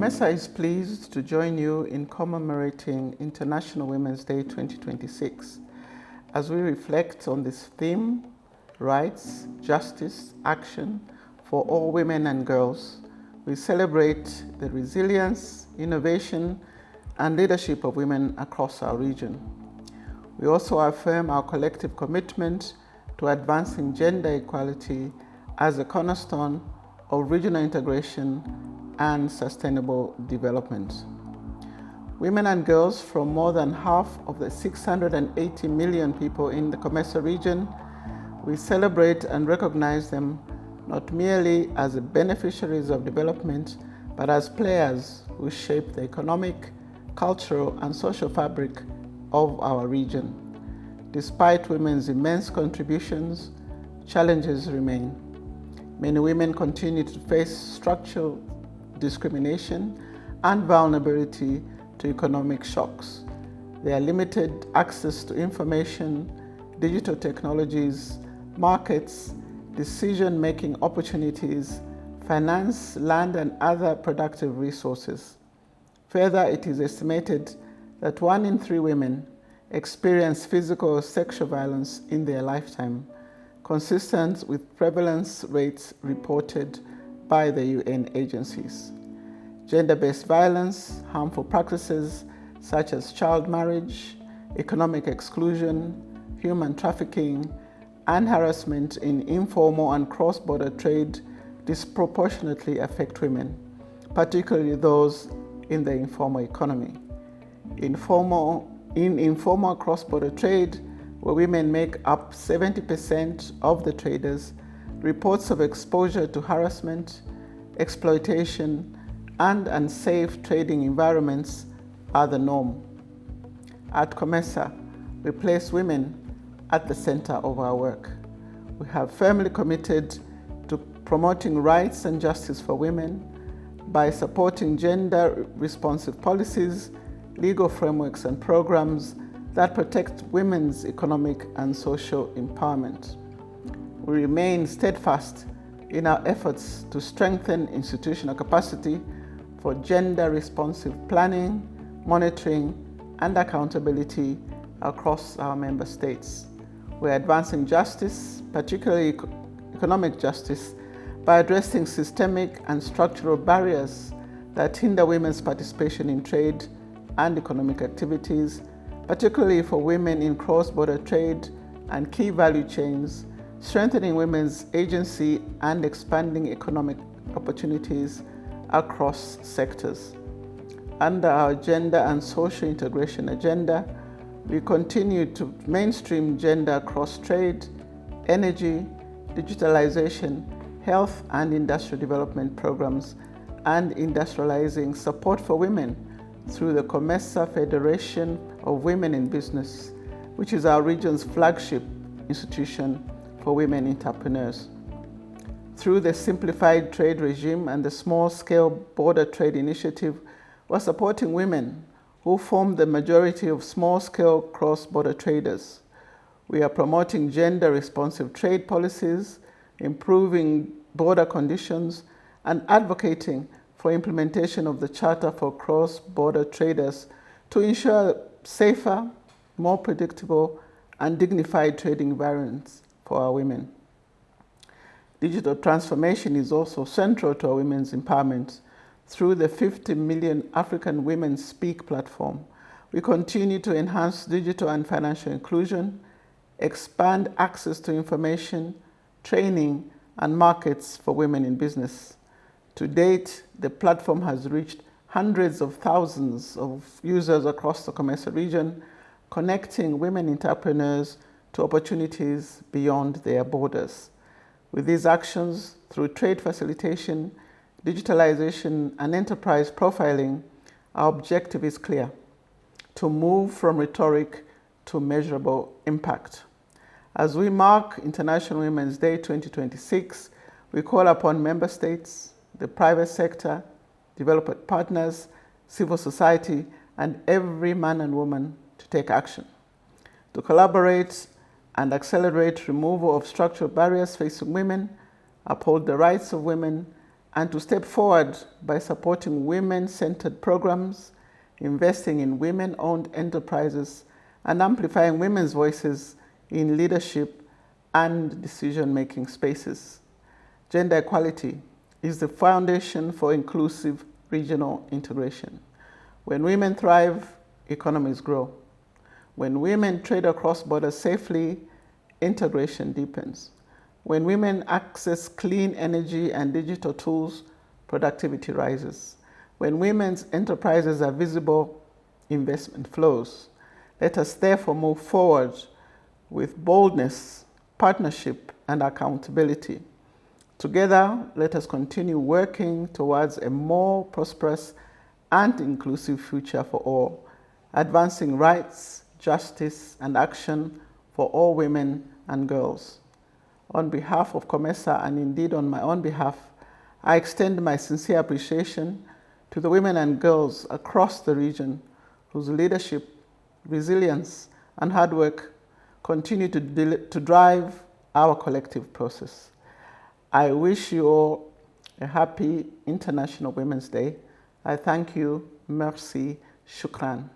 COMESA is pleased to join you in commemorating International Women's Day 2026 as we reflect on this theme, rights, justice, action for all women and girls. We celebrate the resilience, innovation, and leadership of women across our region. We also affirm our collective commitment to advancing gender equality as a cornerstone of regional integration and sustainable development. Women and girls from more than half of the 680 million people in the COMESA region, we celebrate and recognize them not merely as beneficiaries of development, but as players who shape the economic, cultural, and social fabric of our region. Despite women's immense contributions, challenges remain. Many women continue to face structural discrimination and vulnerability to economic shocks. Their limited access to information, digital technologies, markets, decision-making opportunities, finance, land, and other productive resources. Further, it is estimated that 1 in 3 women experience physical or sexual violence in their lifetime, consistent with prevalence rates reported by the UN agencies. Gender-based violence, harmful practices such as child marriage, economic exclusion, human trafficking, and harassment in informal and cross-border trade disproportionately affect women, particularly those in the informal economy. In informal cross-border trade, where women make up 70% of the traders, reports of exposure to harassment, exploitation, and unsafe trading environments are the norm. At COMESA, we place women at the center of our work. We have firmly committed to promoting rights and justice for women by supporting gender-responsive policies, legal frameworks, and programs that protect women's economic and social empowerment. We remain steadfast in our efforts to strengthen institutional capacity for gender-responsive planning, monitoring, and accountability across our member states. We're advancing justice, particularly economic justice, by addressing systemic and structural barriers that hinder women's participation in trade and economic activities, particularly for women in cross-border trade and key value chains, strengthening women's agency and expanding economic opportunities across sectors. Under our gender and social integration agenda, we continue to mainstream gender across trade, energy, digitalization, health and industrial development programs, and industrializing support for women through the COMESA Federation of Women in Business, which is our region's flagship institution for women entrepreneurs. Through the Simplified Trade Regime and the Small-Scale Border Trade Initiative, we're supporting women who form the majority of small-scale cross-border traders. We are promoting gender-responsive trade policies, improving border conditions, and advocating for implementation of the Charter for Cross-Border Traders to ensure safer, more predictable, and dignified trading environments for our women. Digital transformation is also central to our women's empowerment. Through the 50 million African Women Speak platform, we continue to enhance digital and financial inclusion, expand access to information, training, and markets for women in business. To date, the platform has reached hundreds of thousands of users across the COMESA region, connecting women entrepreneurs to opportunities beyond their borders. With these actions, through trade facilitation, digitalization, and enterprise profiling, our objective is clear: to move from rhetoric to measurable impact. As we mark International Women's Day 2026, we call upon member states, the private sector, developer partners, civil society, and every man and woman to take action, to collaborate and accelerate removal of structural barriers facing women, uphold the rights of women, and to step forward by supporting women-centered programs, investing in women-owned enterprises, and amplifying women's voices in leadership and decision-making spaces. Gender equality is the foundation for inclusive regional integration. When women thrive, economies grow. When women trade across borders safely, integration deepens. When women access clean energy and digital tools, productivity rises. When women's enterprises are visible, investment flows. Let us therefore move forward with boldness, partnership, and accountability. Together, let us continue working towards a more prosperous and inclusive future for all, advancing rights, justice, and action for all women and girls. On behalf of COMESA, and indeed on my own behalf, I extend my sincere appreciation to the women and girls across the region whose leadership, resilience, and hard work continue to drive our collective process. I wish you all a happy International Women's Day. I thank you. Merci. Shukran.